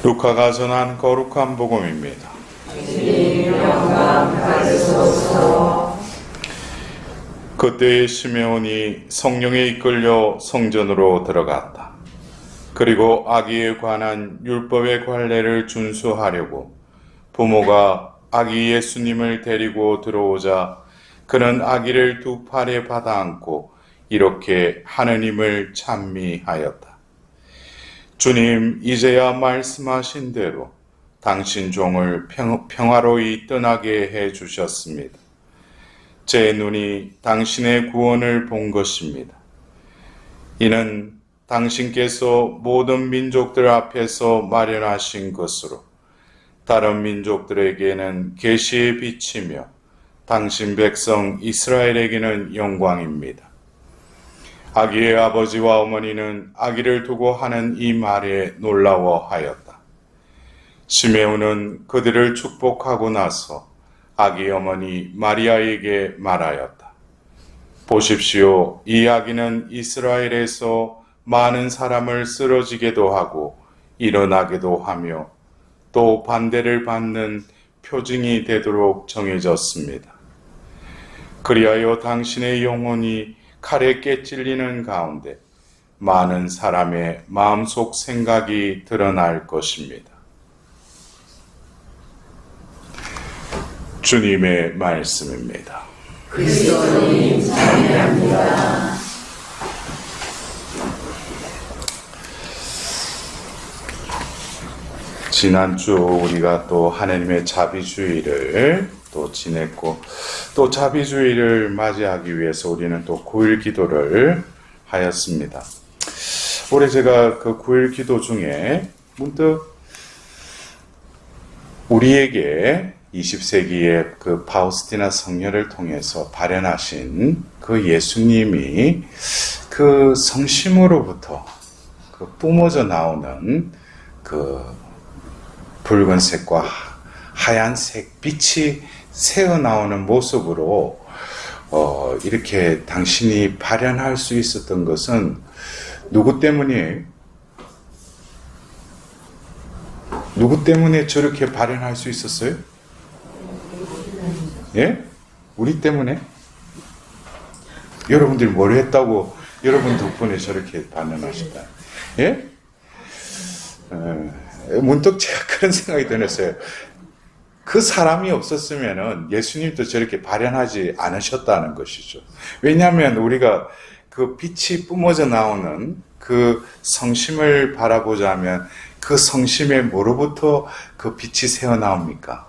루카가 전한 거룩한 복음입니다. 그때 시메온이 성령에 이끌려 성전으로 들어갔다. 그리고 아기에 관한 율법의 관례를 준수하려고 부모가 아기 예수님을 데리고 들어오자 그는 아기를 두 팔에 받아 안고 이렇게 하느님을 찬미하였다. 주님, 이제야 말씀하신 대로 당신 종을 평화로이 떠나게 해주셨습니다. 제 눈이 당신의 구원을 본 것입니다. 이는 당신께서 모든 민족들 앞에서 마련하신 것으로 다른 민족들에게는 계시의 빛이며 당신 백성 이스라엘에게는 영광입니다. 아기의 아버지와 어머니는 아기를 두고 하는 이 말에 놀라워하였다. 시메온은 그들을 축복하고 나서 아기 어머니 마리아에게 말하였다. 보십시오. 이 아기는 이스라엘에서 많은 사람을 쓰러지게도 하고 일어나게도 하며 또 반대를 받는 표징이 되도록 정해졌습니다. 그리하여 당신의 영혼이 칼에 깨찔리는 가운데 많은 사람의 마음속 생각이 드러날 것입니다. 주님의 말씀입니다. 그리스도님 찬양합니다. 지난주 우리가 또 하나님의 자비주의를 또 지냈고 또 자비주의를 맞이하기 위해서 우리는 또 9일 기도를 하였습니다. 올해 제가 그 9일 기도 중에 문득 우리에게 20세기의 그 파우스티나 성녀를 통해서 발현하신 그 예수님이 그 성심으로부터 그 뿜어져 나오는 그 붉은색과 하얀색 빛이 새어 나오는 모습으로 이렇게 당신이 발현할 수 있었던 것은 누구 때문이에요? 누구 때문에 저렇게 발현할 수 있었어요? 예? 우리 때문에? 여러분들이 뭘 했다고 여러분 덕분에 저렇게 발현하셨다. 예? 문득 제가 그런 생각이 들었어요. 그 사람이 없었으면 예수님도 저렇게 발현하지 않으셨다는 것이죠. 왜냐하면 우리가 그 빛이 뿜어져 나오는 그 성심을 바라보자면 그 성심에 뭐로부터 그 빛이 새어나옵니까?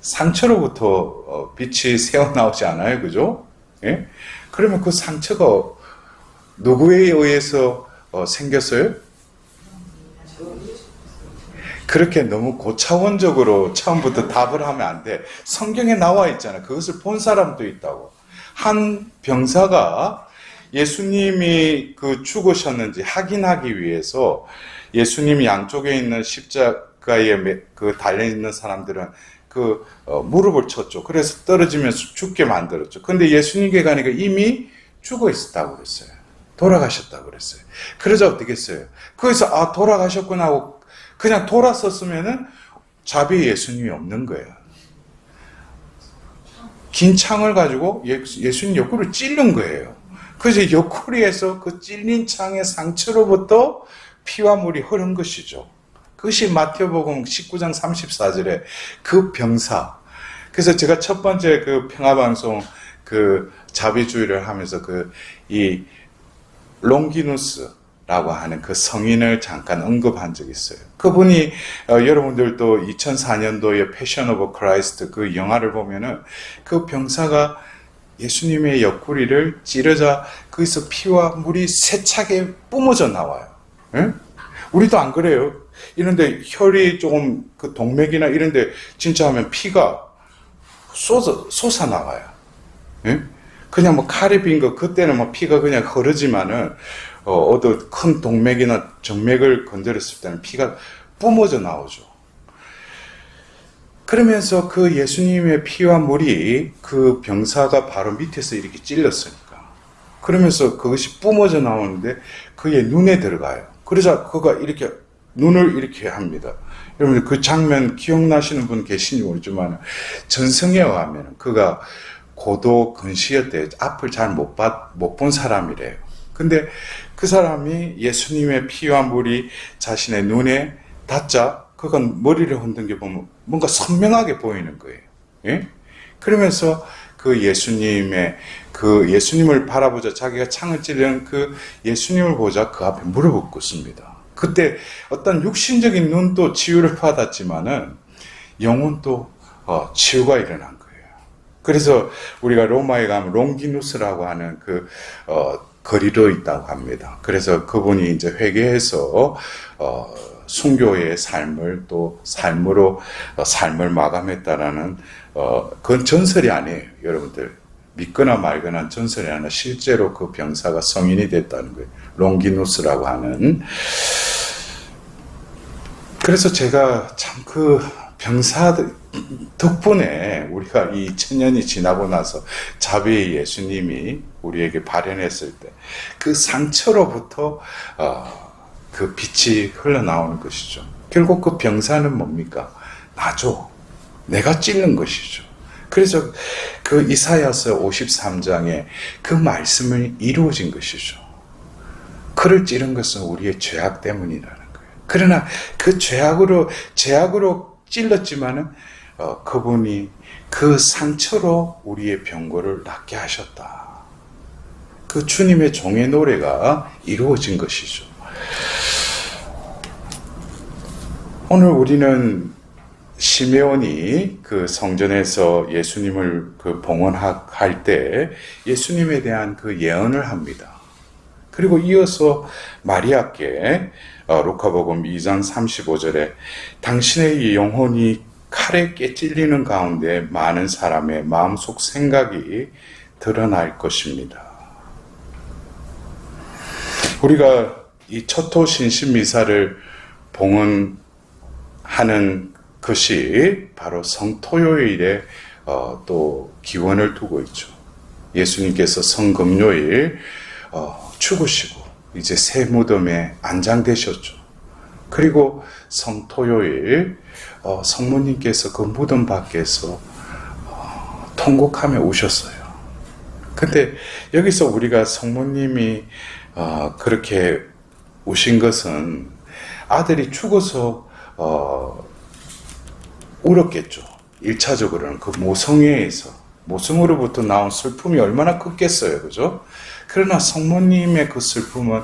상처로부터 빛이 새어나오지 않아요? 그죠? 예? 그러면 그 상처가 누구에 의해서 생겼어요? 그렇게 너무 고차원적으로 처음부터 답을 하면 안 돼. 성경에 나와 있잖아. 그것을 본 사람도 있다고. 한 병사가 예수님이 그 죽으셨는지 확인하기 위해서 예수님 양쪽에 있는 십자가에 그 달려있는 사람들은 그 무릎을 쳤죠. 그래서 떨어지면서 죽게 만들었죠. 근데 예수님께 가니까 이미 죽어 있었다고 그랬어요. 돌아가셨다고 그랬어요. 그러자 어떻게 했어요? 거기서 돌아가셨구나 하고 그냥 돌았었으면은 자비의 예수님이 없는 거예요. 긴 창을 가지고 예수님 옆구리를 찔른 거예요. 그래서 옆구리에서 그 찔린 창의 상처로부터 피와 물이 흐른 것이죠. 그것이 마태복음 19장 34절에 그 병사. 그래서 제가 첫 번째 그 평화방송 그 자비주의를 하면서 이 롱기누스라고 하는 그 성인을 잠깐 언급한 적이 있어요. 그분이 여러분들도 2004년도에 패션 오브 크라이스트 그 영화를 보면은 그 병사가 예수님의 옆구리를 찌르자 거기서 피와 물이 세차게 뿜어져 나와요. 예? 우리도 안 그래요. 이런데 혈이 조금 그 동맥이나 이런데 진짜 하면 피가 솟아 나와요. 예? 그냥 뭐 칼이 빈 거 그때는 뭐 피가 그냥 흐르지만은 어떤 큰 동맥이나 정맥을 건드렸을 때는 피가 뿜어져 나오죠. 그러면서 그 예수님의 피와 물이 그 병사가 바로 밑에서 이렇게 찔렸으니까. 그러면서 그것이 뿜어져 나오는데 그의 눈에 들어가요. 그러자 그가 이렇게 눈을 이렇게 합니다. 여러분들 그 장면 기억나시는 분 계신지 모르지만 전승에 의하면 그가 고도 근시였대. 앞을 잘 못 본 사람이래요. 근데 그 사람이 예수님의 피와 물이 자신의 눈에 닿자 그건 머리를 흔든 게 보면 뭔가 선명하게 보이는 거예요. 예? 그러면서 그 예수님을 바라보자 자기가 창을 찌르는 그 예수님을 보자 그 앞에 무릎을 꿇습니다. 그때 어떤 육신적인 눈도 치유를 받았지만은 영혼도 치유가 일어난 거예요. 그래서 우리가 로마에 가면 롱기누스라고 하는 거리로 있다고 합니다. 그래서 그분이 이제 회개해서 순교의 삶을 또 삶으로 삶을 마감했다라는 그건 전설이 아니에요. 여러분들 믿거나 말거나 전설이 아니라 실제로 그 병사가 성인이 됐다는 거예요. 롱기누스라고 하는. 그래서 제가 참 그 병사 덕분에 우리가 이 천년이 지나고 나서 자비의 예수님이 우리에게 발현했을 때 그 상처로부터 그 빛이 흘러나오는 것이죠. 결국 그 병사는 뭡니까? 나죠. 내가 찔른 것이죠. 그래서 그 이사야서 53장에 그 말씀이 이루어진 것이죠. 그를 찌른 것은 우리의 죄악 때문이라는 거예요. 그러나 그 죄악으로 찔렀지만은 그분이 그 상처로 우리의 병고를 낫게 하셨다. 그 주님의 종의 노래가 이루어진 것이죠. 오늘 우리는 시메온이 그 성전에서 예수님을 그 봉헌할 때 예수님에 대한 그 예언을 합니다. 그리고 이어서 마리아께 루카복음 2장 35절에 당신의 영혼이 칼에 깨찔리는 가운데 많은 사람의 마음속 생각이 드러날 것입니다. 우리가 이 첫토 신신미사를 봉헌하는 것이 바로 성토요일에 또 기원을 두고 있죠. 예수님께서 성금요일 죽으시고 이제 새 무덤에 안장되셨죠. 그리고 성토요일 성모님께서 그 무덤 밖에서 통곡하며 우셨어요. 근데 여기서 우리가 성모님이 그렇게 우신 것은 아들이 죽어서 울었겠죠. 1차적으로는 그 모성으로부터 나온 슬픔이 얼마나 컸겠어요. 그죠? 그러나 성모님의 그 슬픔은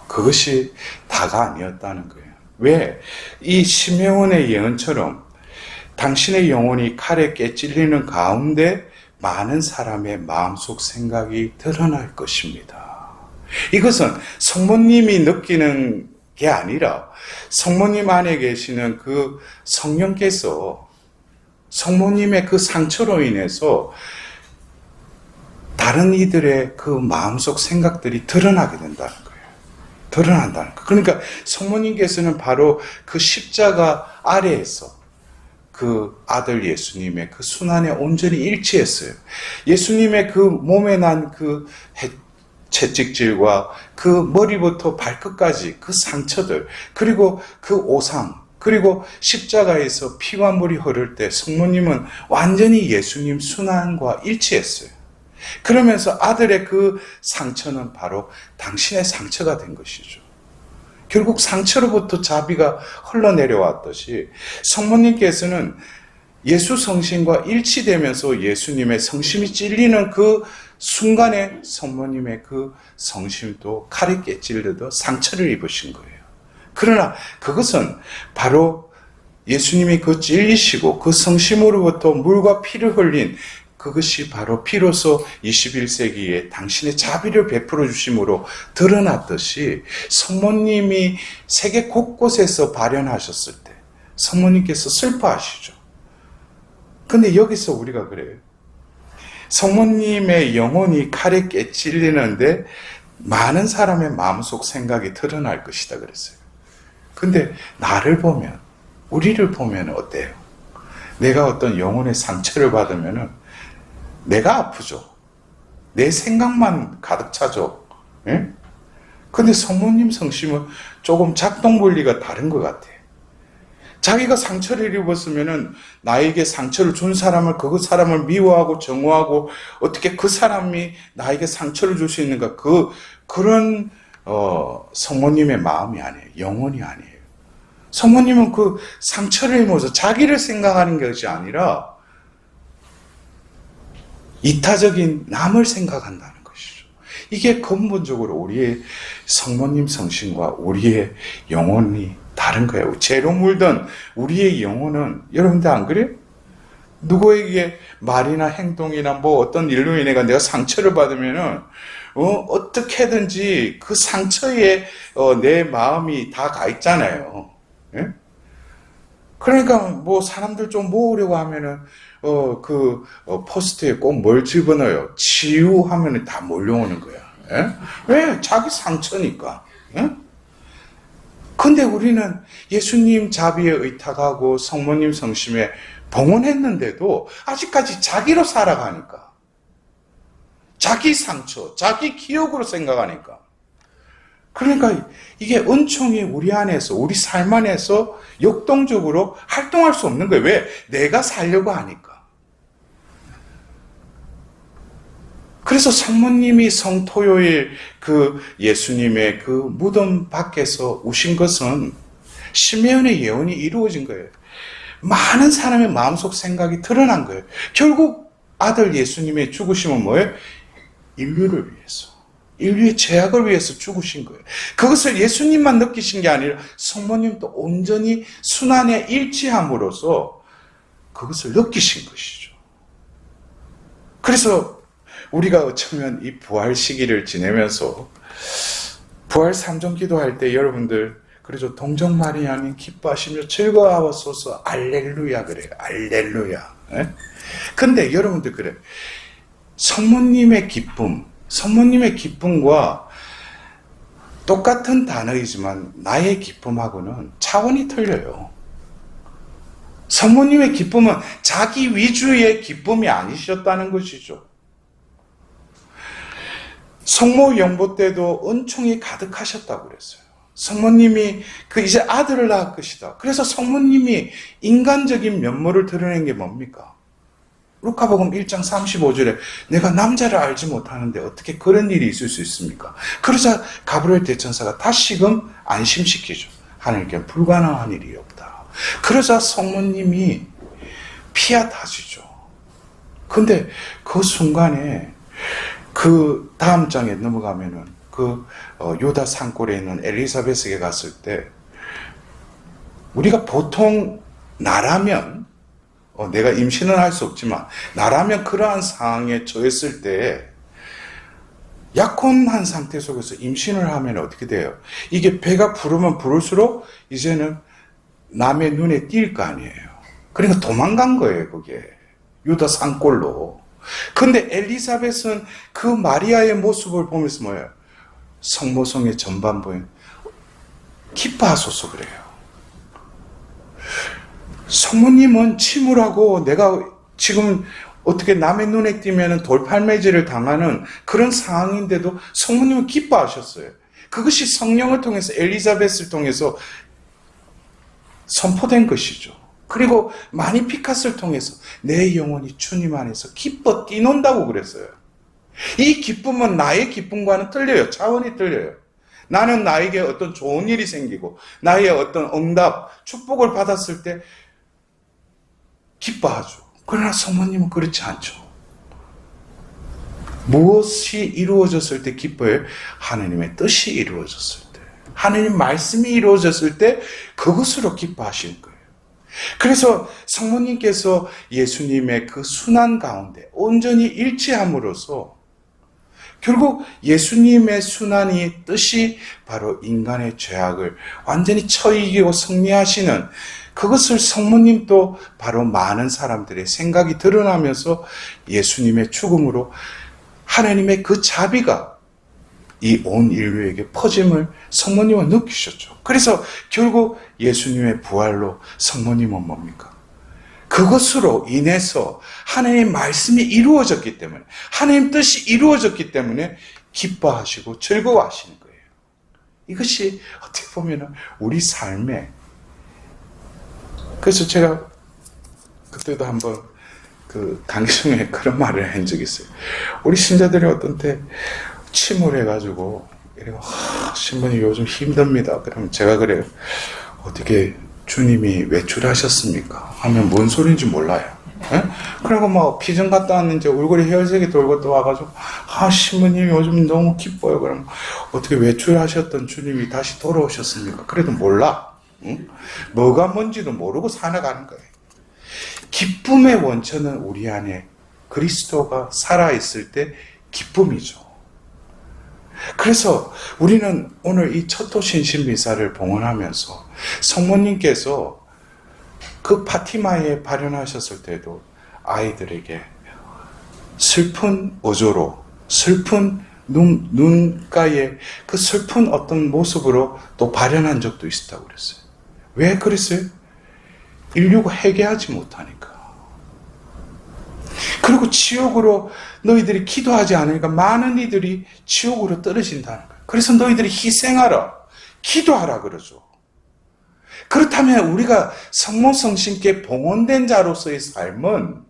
그것이 다가 아니었다는 거예요. 왜? 이 시메온의 예언처럼 당신의 영혼이 칼에 깨찔리는 가운데 많은 사람의 마음속 생각이 드러날 것입니다. 이것은 성모님이 느끼는 게 아니라 성모님 안에 계시는 그 성령께서 성모님의 그 상처로 인해서 다른 이들의 그 마음속 생각들이 드러나게 된다는 거예요. 드러난다는 거예요. 그러니까 성모님께서는 바로 그 십자가 아래에서 그 아들 예수님의 그 순환에 온전히 일치했어요. 예수님의 그 몸에 난 그 채찍질과 그 머리부터 발끝까지 그 상처들, 그리고 그 오상, 그리고 십자가에서 피와 물이 흐를 때 성모님은 완전히 예수님 순환과 일치했어요. 그러면서 아들의 그 상처는 바로 당신의 상처가 된 것이죠. 결국 상처로부터 자비가 흘러내려왔듯이 성모님께서는 예수 성심과 일치되면서 예수님의 성심이 찔리는 그 순간에 성모님의 그 성심도 칼에 깨찔려도 상처를 입으신 거예요. 그러나 그것은 바로 예수님이 그 찔리시고 그 성심으로부터 물과 피를 흘린 그것이 바로 비로소 21세기에 당신의 자비를 베풀어 주심으로 드러났듯이 성모님이 세계 곳곳에서 발현하셨을 때 성모님께서 슬퍼하시죠. 근데 여기서 우리가 그래요. 성모님의 영혼이 칼에 깨찔리는데 많은 사람의 마음속 생각이 드러날 것이다 그랬어요. 근데 나를 보면, 우리를 보면 어때요? 내가 어떤 영혼의 상처를 받으면은 내가 아프죠. 내 생각만 가득 차죠. 예? 근데 성모님 성심은 조금 작동 원리가 다른 것 같아. 자기가 상처를 입었으면은 나에게 상처를 준 사람을, 그 사람을 미워하고 정오하고 어떻게 그 사람이 나에게 상처를 줄 수 있는가, 그런 성모님의 마음이 아니에요. 영혼이 아니에요. 성모님은 그 상처를 입어서 자기를 생각하는 것이 아니라 이타적인 남을 생각한다는 것이죠. 이게 근본적으로 우리의 성모님 성신과 우리의 영혼이 다른 거예요. 죄로 물든 우리의 영혼은, 여러분들 안 그래요? 누구에게 말이나 행동이나 뭐 어떤 일로 인해 내가 상처를 받으면은 어떻게든지 그 상처에 내 마음이 다 가 있잖아요. 예? 그러니까 뭐 사람들 좀 모으려고 하면은 포스트에 꼭 뭘 집어넣어요? 치유하면은 다 몰려오는 거야. 예? 왜? 자기 상처니까. 예? 근데 우리는 예수님 자비에 의탁하고 성모님 성심에 봉헌했는데도 아직까지 자기로 살아가니까, 자기 상처, 자기 기억으로 생각하니까, 그러니까 이게 은총이 우리 안에서, 우리 삶 안에서 역동적으로 활동할 수 없는 거예요. 왜? 내가 살려고 하니까. 그래서 성모님이 성토요일 그 예수님의 그 무덤 밖에서 우신 것은 시메온의 예언이 이루어진 거예요. 많은 사람의 마음속 생각이 드러난 거예요. 결국 아들 예수님의 죽으심은 뭐예요? 인류를 위해서, 인류의 죄악을 위해서 죽으신 거예요. 그것을 예수님만 느끼신 게 아니라 성모님도 온전히 순환에 일치함으로써 그것을 느끼신 것이죠. 그래서 우리가 어쩌면 이 부활 시기를 지내면서 부활 삼종 기도할 때 여러분들, 그래서 동정 마리아님 기뻐하시며 즐거워하소서 알렐루야 그래요. 알렐루야. 예? 근데 여러분들 그래요. 성모님의 기쁨, 성모님의 기쁨과 똑같은 단어이지만 나의 기쁨하고는 차원이 틀려요. 성모님의 기쁨은 자기 위주의 기쁨이 아니셨다는 것이죠. 성모 영보 때도 은총이 가득하셨다고 그랬어요. 성모님이 이제 아들을 낳을 것이다. 그래서 성모님이 인간적인 면모를 드러낸 게 뭡니까? 루카복음 1장 35절에 내가 남자를 알지 못하는데 어떻게 그런 일이 있을 수 있습니까? 그러자 가브리엘 대천사가 다시금 안심시키죠. 하나님께 불가능한 일이 없다. 그러자 성모님이 피하다시죠. 근데 그 순간에 그 다음 장에 넘어가면은 유다 산골에 있는 엘리사벳에게 갔을 때, 우리가 보통 나라면 내가 임신은 할 수 없지만 나라면 그러한 상황에 처했을 때 약혼한 상태 속에서 임신을 하면 어떻게 돼요? 이게 배가 부르면 부를수록 이제는 남의 눈에 띌 거 아니에요. 그러니까 도망간 거예요, 그게. 유다 산골로. 근데 엘리사벳은 그 마리아의 모습을 보면서 뭐예요? 성모성의 전반부에 기뻐하소서 그래요. 성모님은 침울하고 내가 지금 어떻게 남의 눈에 띄면 돌팔매질을 당하는 그런 상황인데도 성모님은 기뻐하셨어요. 그것이 성령을 통해서, 엘리사벳을 통해서 선포된 것이죠. 그리고 마니피카스를 통해서 내 영혼이 주님 안에서 기뻐 뛰논다고 그랬어요. 이 기쁨은 나의 기쁨과는 틀려요. 차원이 틀려요. 나는 나에게 어떤 좋은 일이 생기고 나의 어떤 응답, 축복을 받았을 때 기뻐하죠. 그러나 성모님은 그렇지 않죠. 무엇이 이루어졌을 때 기뻐해요? 하나님의 뜻이 이루어졌을 때, 하나님 말씀이 이루어졌을 때 그것으로 기뻐하시는 거예요. 그래서 성모님께서 예수님의 그 순환 가운데 온전히 일치함으로써 결국 예수님의 순환이 뜻이 바로 인간의 죄악을 완전히 처이기고 승리하시는, 그것을 성모님도 바로 많은 사람들의 생각이 드러나면서 예수님의 죽음으로 하나님의 그 자비가 이 온 인류에게 퍼짐을 성모님은 느끼셨죠. 그래서 결국 예수님의 부활로 성모님은 뭡니까? 그것으로 인해서 하나님의 말씀이 이루어졌기 때문에, 하나님 뜻이 이루어졌기 때문에 기뻐하시고 즐거워하시는 거예요. 이것이 어떻게 보면 우리 삶에, 그래서 제가 그때도 한번 그 강의 중에 그런 말을 한 적이 있어요. 우리 신자들이 어떤 때 침울해가지고 이래고 신부님 요즘 힘듭니다. 그러면 제가 그래요. 어떻게 주님이 외출하셨습니까? 하면 뭔 소리인지 몰라요. 예? 그리고 막 피정 갔다 왔는지 얼굴에 혈색이 돌고 또 와가지고 신부님 요즘 너무 기뻐요. 그러면 어떻게 외출하셨던 주님이 다시 돌아오셨습니까? 그래도 몰라. 응? 뭐가 뭔지도 모르고 살아가는 거예요. 기쁨의 원천은 우리 안에 그리스도가 살아있을 때 기쁨이죠. 그래서 우리는 오늘 이 첫도 신신미사를 봉헌하면서 성모님께서 그 파티마에 발현하셨을 때도 아이들에게 슬픈 어조로, 슬픈 눈가에 그 슬픈 어떤 모습으로 또 발현한 적도 있었다고 그랬어요. 왜 그랬어요? 인류가 회개하지 못하니까. 그리고 지옥으로 너희들이 기도하지 않으니까 많은 이들이 지옥으로 떨어진다는 거예요. 그래서 너희들이 희생하라, 기도하라 그러죠. 그렇다면 우리가 성모성신께 봉헌된 자로서의 삶은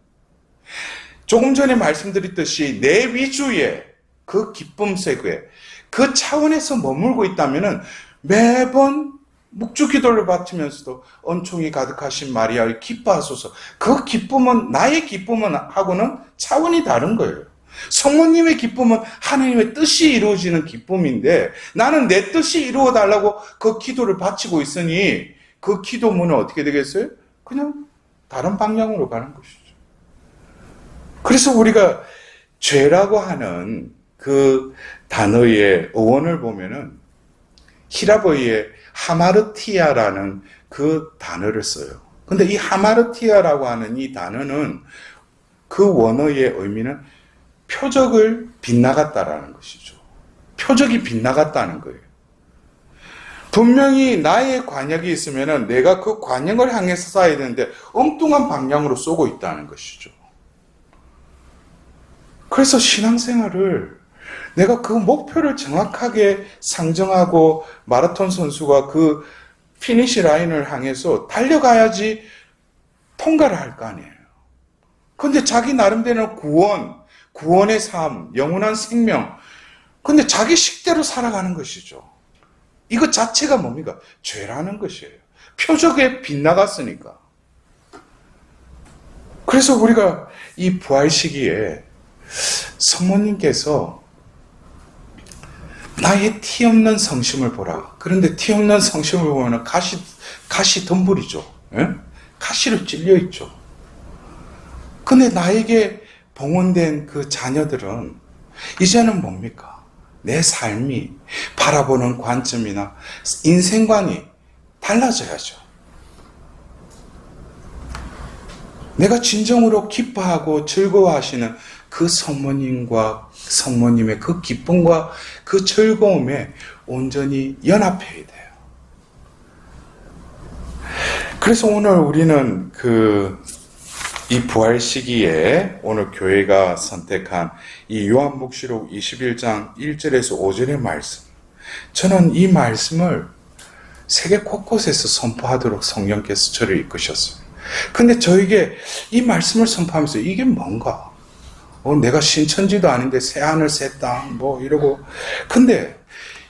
조금 전에 말씀드렸듯이 내 위주의 그 기쁨 세계, 그 차원에서 머물고 있다면 매번 묵주기도를 바치면서도 은총이 가득하신 마리아를 기뻐하소서. 그 기쁨은, 나의 기쁨은 하고는 차원이 다른 거예요. 성모님의 기쁨은 하나님의 뜻이 이루어지는 기쁨인데 나는 내 뜻이 이루어달라고 그 기도를 바치고 있으니 그 기도문은 어떻게 되겠어요? 그냥 다른 방향으로 가는 것이죠. 그래서 우리가 죄라고 하는 그 단어의 어원을 보면은 히라보이의 하마르티아라는 그 단어를 써요. 근데 이 하마르티아라고 하는 이 단어는 그 원어의 의미는 표적을 빗나갔다라는 것이죠. 표적이 빗나갔다는 거예요. 분명히 나의 관역이 있으면 내가 그 관역을 향해서 쏴야 되는데 엉뚱한 방향으로 쏘고 있다는 것이죠. 그래서 신앙생활을 내가 그 목표를 정확하게 상정하고 마라톤 선수가 그 피니시 라인을 향해서 달려가야지 통과를 할 거 아니에요. 근데 자기 나름대로 구원의 삶, 영원한 생명. 근데 자기 식대로 살아가는 것이죠. 이것 자체가 뭡니까? 죄라는 것이에요. 표적에 빗나갔으니까. 그래서 우리가 이 부활 시기에 성모님께서 나의 티 없는 성심을 보라. 그런데 티 없는 성심을 보면 가시 덤불이죠. 예? 가시로 찔려 있죠. 근데 나에게 봉헌된 그 자녀들은 이제는 뭡니까? 내 삶이 바라보는 관점이나 인생관이 달라져야죠. 내가 진정으로 기뻐하고 즐거워하시는 그 성모님과 성모님의 그 기쁨과 그 즐거움에 온전히 연합해야 돼요. 그래서 오늘 우리는 이 부활 시기에 오늘 교회가 선택한 이 요한복시록 21장 1절에서 5절의 말씀. 저는 이 말씀을 세계 곳곳에서 선포하도록 성령께서 저를 이끄셨어요. 근데 저에게 이 말씀을 선포하면서 이게 뭔가? 내가 신천지도 아닌데 새하늘 새 땅 뭐 이러고. 근데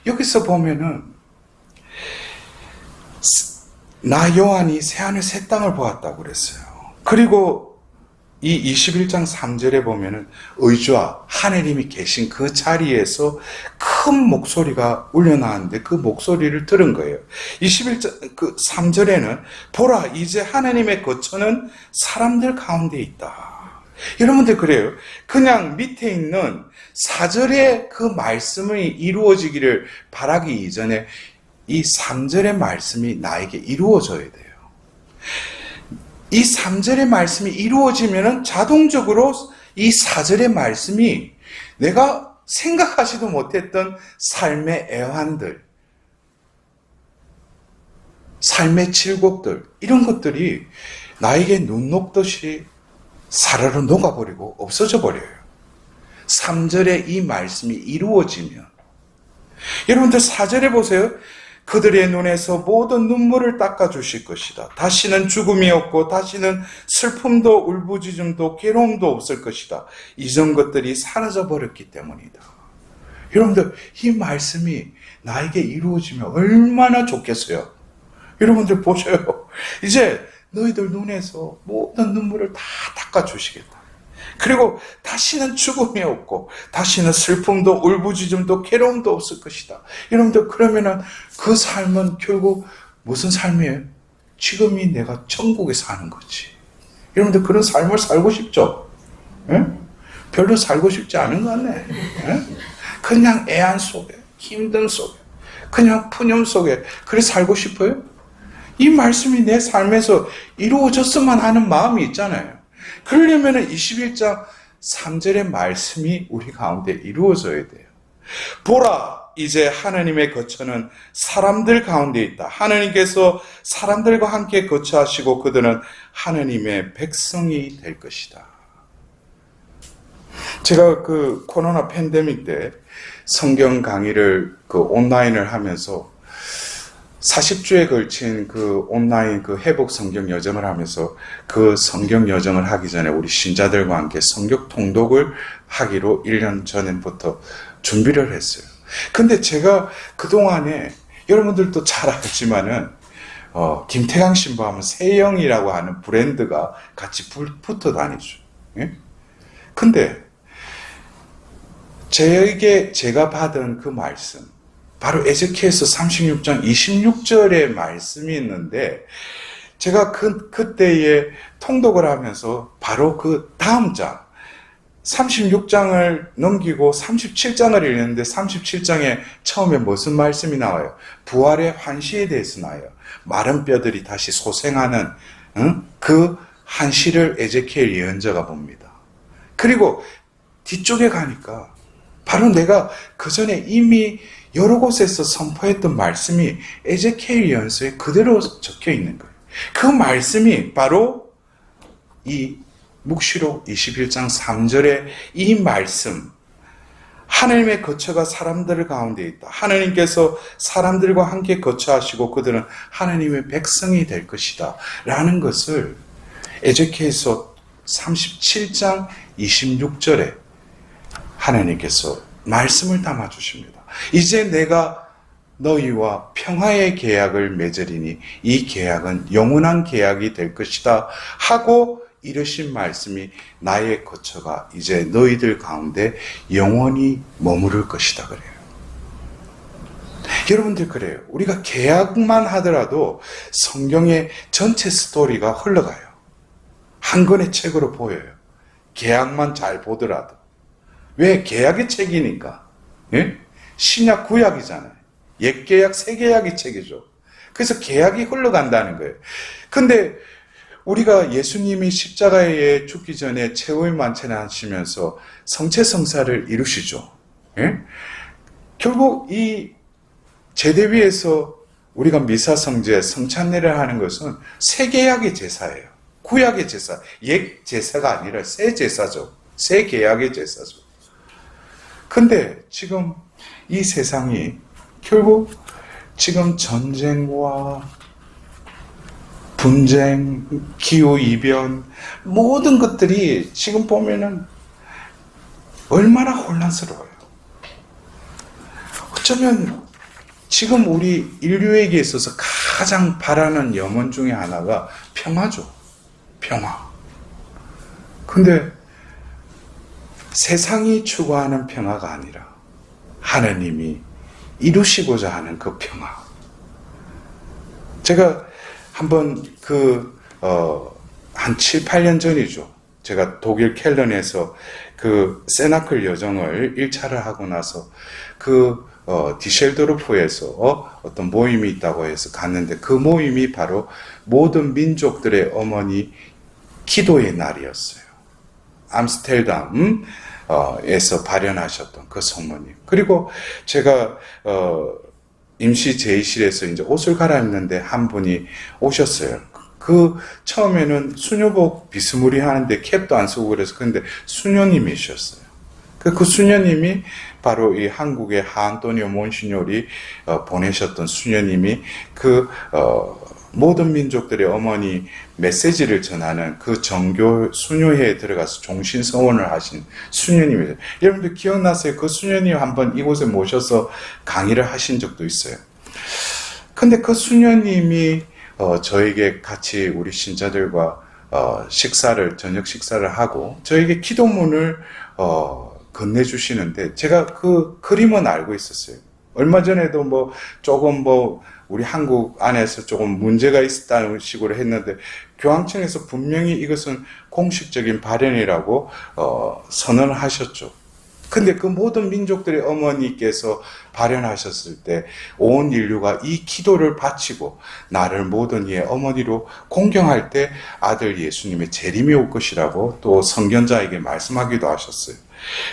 여기서 보면은 나 요한이 새하늘 새 땅을 보았다고 그랬어요. 그리고 이 21장 3절에 보면은 의주와 하느님이 계신 그 자리에서 큰 목소리가 울려나왔는데 그 목소리를 들은 거예요. 21장 3절에는 보라 이제 하느님의 거처는 사람들 가운데 있다. 여러분들 그래요. 그냥 밑에 있는 4절의 그 말씀이 이루어지기를 바라기 이전에 이 3절의 말씀이 나에게 이루어져야 돼요. 이 3절의 말씀이 이루어지면 자동적으로 이 4절의 말씀이 내가 생각하지도 못했던 삶의 애환들, 삶의 질곡들, 이런 것들이 나에게 눈 녹듯이 사르르 녹아버리고 없어져 버려요. 3절의 이 말씀이 이루어지면. 여러분들 4절에 보세요. 그들의 눈에서 모든 눈물을 닦아주실 것이다. 다시는 죽음이 없고 다시는 슬픔도 울부짖음도 괴로움도 없을 것이다. 이전 것들이 사라져버렸기 때문이다. 여러분들 이 말씀이 나에게 이루어지면 얼마나 좋겠어요. 여러분들 보셔요. 이제 너희들 눈에서 모든 눈물을 다 닦아주시겠다. 그리고 다시는 죽음이 없고 다시는 슬픔도 울부짖음도 괴로움도 없을 것이다. 여러분들 그러면은 그 삶은 결국 무슨 삶이에요? 지금이 내가 천국에 사는 거지. 여러분들 그런 삶을 살고 싶죠? 예? 별로 살고 싶지 않은 것 같네. 예? 그냥 애안 속에, 힘든 속에, 그냥 푸념 속에 그래 살고 싶어요? 이 말씀이 내 삶에서 이루어졌으면 하는 마음이 있잖아요. 그러려면 21장 3절의 말씀이 우리 가운데 이루어져야 돼요. 보라, 이제 하나님의 거처는 사람들 가운데 있다. 하나님께서 사람들과 함께 거처하시고 그들은 하나님의 백성이 될 것이다. 제가 그 코로나 팬데믹 때 성경 강의를 온라인을 하면서 40주에 걸친 그 온라인 그 회복 성경 여정을 하면서 그 성경 여정을 하기 전에 우리 신자들과 함께 성경 통독을 하기로 1년 전부터 준비를 했어요. 근데 제가 그동안에 여러분들도 잘 알지만은 김태강 신부하면 세영이라고 하는 브랜드가 같이 붙어 다니죠. 예? 근데 제가 받은 그 말씀 바로 에ze키엘서 36장 26절의 말씀이 있는데 제가 그때에 통독을 하면서 바로 그 다음 장 36장을 넘기고 37장을 읽는데 37장에 처음에 무슨 말씀이 나와요? 부활의 환시에 대해서 나와요. 마른 뼈들이 다시 소생하는 그 한시를 에제키엘 예언자가 봅니다. 그리고 뒤쪽에 가니까 바로 내가 그 전에 이미 여러 곳에서 선포했던 말씀이 에제키엘 예언서에 그대로 적혀 있는 거예요. 그 말씀이 바로 이 묵시록 21장 3절의 이 말씀, 하나님의 거처가 사람들 가운데 있다. 하나님께서 사람들과 함께 거처하시고 그들은 하나님의 백성이 될 것이다 라는 것을 에제키엘서 37장 26절에 하나님께서 말씀을 담아주십니다. 이제 내가 너희와 평화의 계약을 맺으리니 이 계약은 영원한 계약이 될 것이다 하고 이르신 말씀이 나의 거처가 이제 너희들 가운데 영원히 머무를 것이다 그래요. 여러분들 그래요. 우리가 계약만 하더라도 성경의 전체 스토리가 흘러가요. 한 권의 책으로 보여요. 계약만 잘 보더라도. 왜? 계약의 책이니까. 예? 신약 구약이잖아요. 옛 계약, 새 계약의 책이죠. 그래서 계약이 흘러간다는 거예요. 근데 우리가 예수님이 십자가에 죽기 전에 최후의 만찬을 하시면서 성체성사를 이루시죠. 예? 결국 이 제대 위에서 우리가 미사성제, 성찬례를 하는 것은 새 계약의 제사예요. 구약의 제사, 옛 제사가 아니라 새 제사죠. 새 계약의 제사죠. 근데 지금 이 세상이 결국 지금 전쟁과 분쟁, 기후이변 모든 것들이 지금 보면은 얼마나 혼란스러워요. 어쩌면 지금 우리 인류에게 있어서 가장 바라는 염원 중에 하나가 평화죠. 평화. 근데 세상이 추구하는 평화가 아니라 하나님이 이루시고자 하는 그 평화. 제가 한번 한 7, 8년 전이죠. 제가 독일 켈른에서 그 세나클 여정을 1차를 하고 나서 디셀도르프에서 어떤 모임이 있다고 해서 갔는데 그 모임이 바로 모든 민족들의 어머니 기도의 날이었어요. 암스테르담에서 발현하셨던 그 성모님. 그리고 제가 임시 제의실에서 이제 옷을 갈아입는데 한 분이 오셨어요. 처음에는 수녀복 비스무리 하는데 캡도 안 쓰고 그래서 근데 수녀님이셨어요. 그 수녀님이 바로 이 한국의 하안토니오 몬시뇨리 보내셨던 수녀님이 그 모든 민족들의 어머니 메시지를 전하는 그 정교 수녀회에 들어가서 종신서원을 하신 수녀님이에요. 여러분들 기억나세요? 그 수녀님 한번 이곳에 모셔서 강의를 하신 적도 있어요. 근데 그 수녀님이 저에게 같이 우리 신자들과 저녁 식사를 하고 저에게 기도문을 건네주시는데 제가 그 그림은 알고 있었어요. 얼마 전에도 조금 우리 한국 안에서 조금 문제가 있었다는 식으로 했는데 교황청에서 분명히 이것은 공식적인 발현이라고 선언을 하셨죠. 근데 그 모든 민족들의 어머니께서 발현하셨을 때 온 인류가 이 기도를 바치고 나를 모든 이의 어머니로 공경할 때 아들 예수님의 재림이 올 것이라고 또 선견자에게 말씀하기도 하셨어요.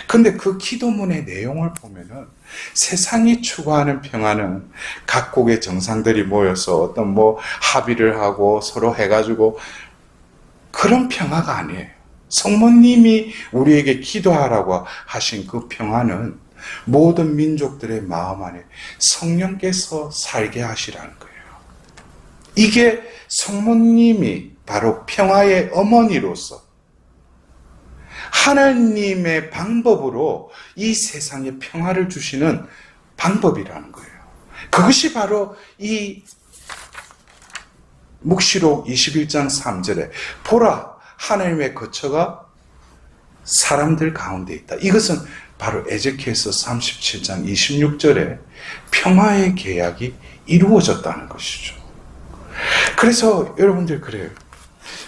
근데 그 기도문의 내용을 보면은 세상이 추구하는 평화는 각국의 정상들이 모여서 어떤 합의를 하고 서로 해가지고 그런 평화가 아니에요. 성모님이 우리에게 기도하라고 하신 그 평화는 모든 민족들의 마음 안에 성령께서 살게 하시라는 거예요. 이게 성모님이 바로 평화의 어머니로서 하나님의 방법으로 이 세상에 평화를 주시는 방법이라는 거예요. 그것이 바로 이 묵시록 21장 3절에 보라 하나님의 거처가 사람들 가운데 있다. 이것은 바로 에제키엘서 37장 26절에 평화의 계약이 이루어졌다는 것이죠. 그래서 여러분들 그래요.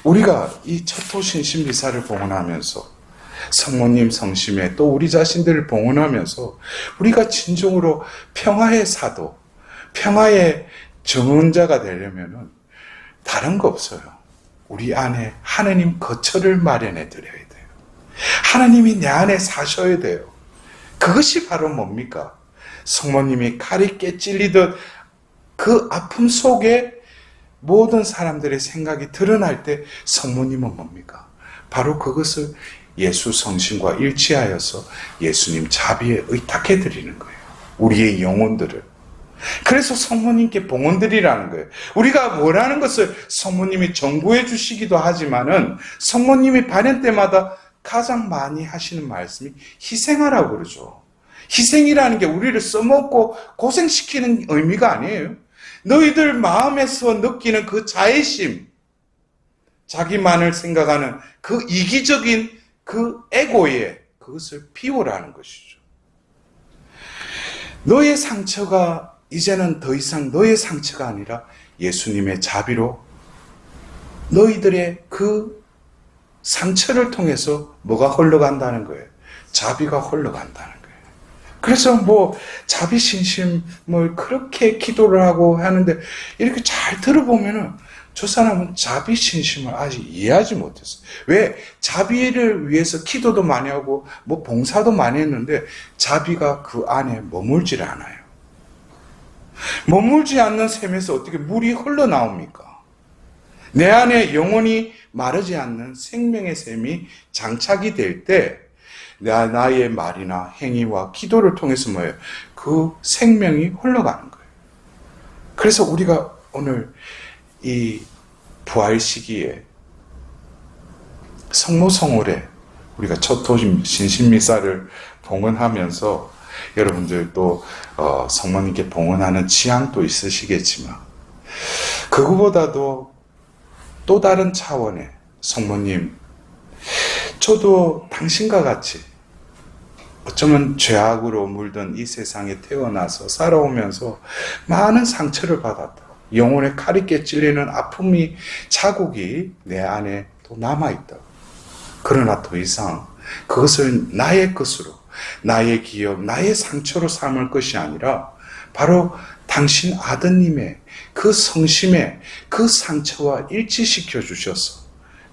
우리가 이 첫토신신 미사를 봉헌하면서 성모님 성심에 또 우리 자신들을 봉헌하면서 우리가 진정으로 평화의 사도, 평화의 정언자가 되려면은 다른 거 없어요. 우리 안에 하나님 거처를 마련해 드려야 돼요. 하나님이 내 안에 사셔야 돼요. 그것이 바로 뭡니까? 성모님이 칼이 깨찔리듯 그 아픔 속에 모든 사람들의 생각이 드러날 때 성모님은 뭡니까? 바로 그것을 예수 성심과 일치하여서 예수님 자비에 의탁해 드리는 거예요. 우리의 영혼들을. 그래서 성모님께 봉헌 드리라는 거예요. 우리가 원하는 것을 성모님이 정보해 주시기도 하지만은 성모님이 발현 때마다 가장 많이 하시는 말씀이 희생하라고 그러죠. 희생이라는 게 우리를 써먹고 고생시키는 의미가 아니에요. 너희들 마음에서 느끼는 그 자애심, 자기만을 생각하는 그 이기적인 그 에고에 그것을 비우라는 것이죠. 너의 상처가 이제는 더 이상 너의 상처가 아니라 예수님의 자비로 너희들의 그 상처를 통해서 뭐가 흘러간다는 거예요? 자비가 흘러간다는 거예요. 그래서 자비신심을 그렇게 기도를 하고 하는데 이렇게 잘 들어보면은 저 사람은 자비신심을 아직 이해하지 못했어요. 왜? 자비를 위해서 기도도 많이 하고 봉사도 많이 했는데 자비가 그 안에 머물질 않아요. 머물지 않는 샘에서 어떻게 물이 흘러나옵니까? 내 안에 영원히 마르지 않는 생명의 샘이 장착이 될 때 나의 말이나 행위와 기도를 통해서 그 생명이 흘러가는 거예요. 그래서 우리가 오늘 이 부활 시기에 성모성월에 우리가 첫 신신미사를 봉헌하면서 여러분들 또 성모님께 봉헌하는 취향도 있으시겠지만 그거보다도 또 다른 차원의 성모님, 저도 당신과 같이 어쩌면 죄악으로 물든 이 세상에 태어나서 살아오면서 많은 상처를 받았다. 영혼의 칼이 깨찔리는 아픔이 자국이 내 안에 또 남아있다. 그러나 더 이상 그것을 나의 것으로, 나의 기억, 나의 상처로 삼을 것이 아니라 바로 당신 아드님의 그 성심에 그 상처와 일치시켜 주셔서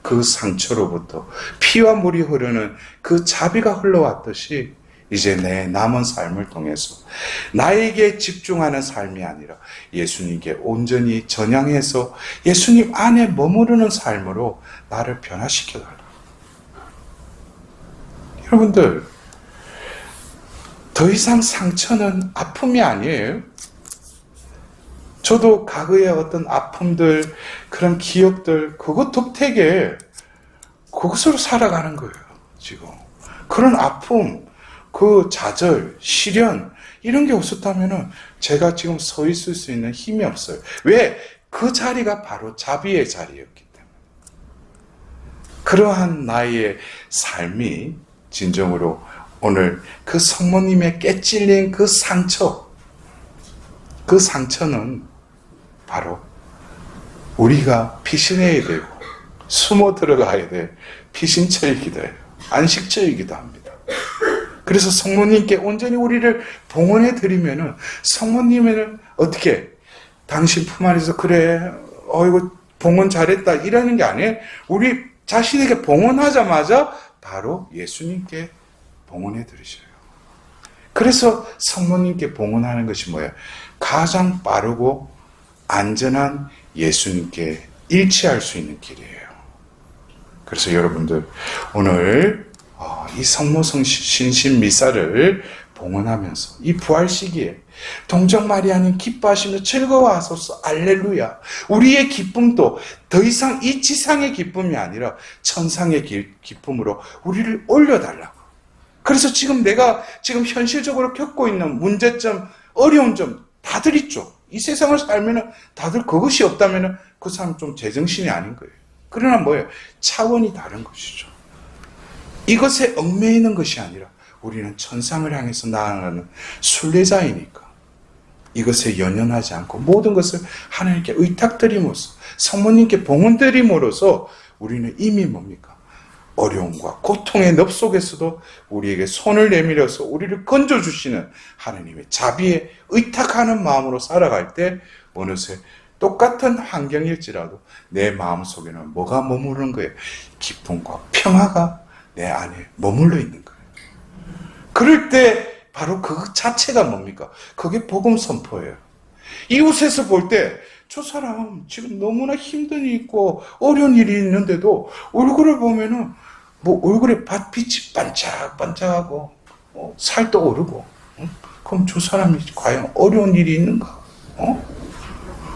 그 상처로부터 피와 물이 흐르는 그 자비가 흘러왔듯이 이제 내 남은 삶을 통해서 나에게 집중하는 삶이 아니라 예수님께 온전히 전향해서 예수님 안에 머무르는 삶으로 나를 변화시켜달라. 여러분들, 더 이상 상처는 아픔이 아니에요. 저도 과거의 어떤 아픔들, 그런 기억들, 그거 덕택에 그것으로 살아가는 거예요, 지금. 그런 아픔, 그 좌절, 시련, 이런 게 없었다면은 제가 지금 서 있을 수 있는 힘이 없어요. 왜? 그 자리가 바로 자비의 자리였기 때문에. 그러한 나의 삶이 진정으로 오늘 그 성모님의 깨찔린 그 상처, 그 상처는 바로 우리가 피신해야 되고 숨어 들어가야 될 피신처이기도 해요. 안식처이기도 합니다. 그래서 성모님께 온전히 우리를 봉헌해 드리면은 성모님은 어떻게 당신 품 안에서 그래 어이구 봉헌 잘했다 이러는 게 아니에요. 우리 자신에게 봉헌하자마자 바로 예수님께 봉헌해 드리셔요. 그래서 성모님께 봉헌하는 것이 뭐예요? 가장 빠르고 안전한 예수님께 일치할 수 있는 길이에요. 그래서 여러분들 오늘 이 성모성 신신 미사를 봉헌하면서 이 부활 시기에 동정 마리아님 기뻐하시며 즐거워하소서 알렐루야. 우리의 기쁨도 더 이상 이 지상의 기쁨이 아니라 천상의 기쁨으로 우리를 올려달라고. 그래서 지금 내가 지금 현실적으로 겪고 있는 문제점, 어려운 점 다들 있죠. 이 세상을 살면은 다들 그것이 없다면은 그 사람 좀 제정신이 아닌 거예요. 그러나 뭐예요? 차원이 다른 것이죠. 이것에 얽매이는 것이 아니라 우리는 천상을 향해서 나아가는 순례자이니까 이것에 연연하지 않고 모든 것을 하나님께 의탁드림으로써 성모님께 봉헌드림으로써 우리는 이미 뭡니까? 어려움과 고통의 늪 속에서도 우리에게 손을 내밀어서 우리를 건져주시는 하나님의 자비에 의탁하는 마음으로 살아갈 때 어느새 똑같은 환경일지라도 내 마음속에는 뭐가 머무르는 거예요? 기쁨과 평화가 내 안에 머물러 있는 거예요. 그럴 때 바로 그 자체가 뭡니까? 그게 복음 선포예요. 이웃에서 볼 때 저 사람 지금 너무나 힘든 일이 있고 어려운 일이 있는데도 얼굴을 보면은 뭐 얼굴에 빛이 반짝반짝하고 살도 오르고 그럼 저 사람이 과연 어려운 일이 있는가?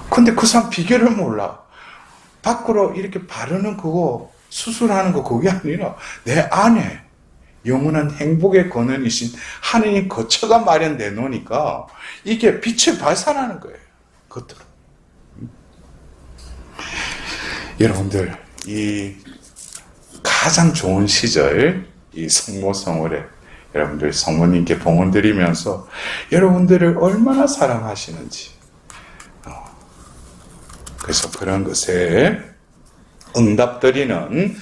근데 그 사람 비결을 몰라. 밖으로 이렇게 바르는 그거 수술하는 거 그게 아니라 내 안에 영원한 행복의 근원이신 하느님 거처가 마련돼 놓으니까 이게 빛을 발산하는 거예요. 겉으로. 여러분들 이 가장 좋은 시절 이 성모성월에 여러분들 성모님께 봉헌 드리면서 여러분들을 얼마나 사랑하시는지 그래서 그런 것에 응답드리는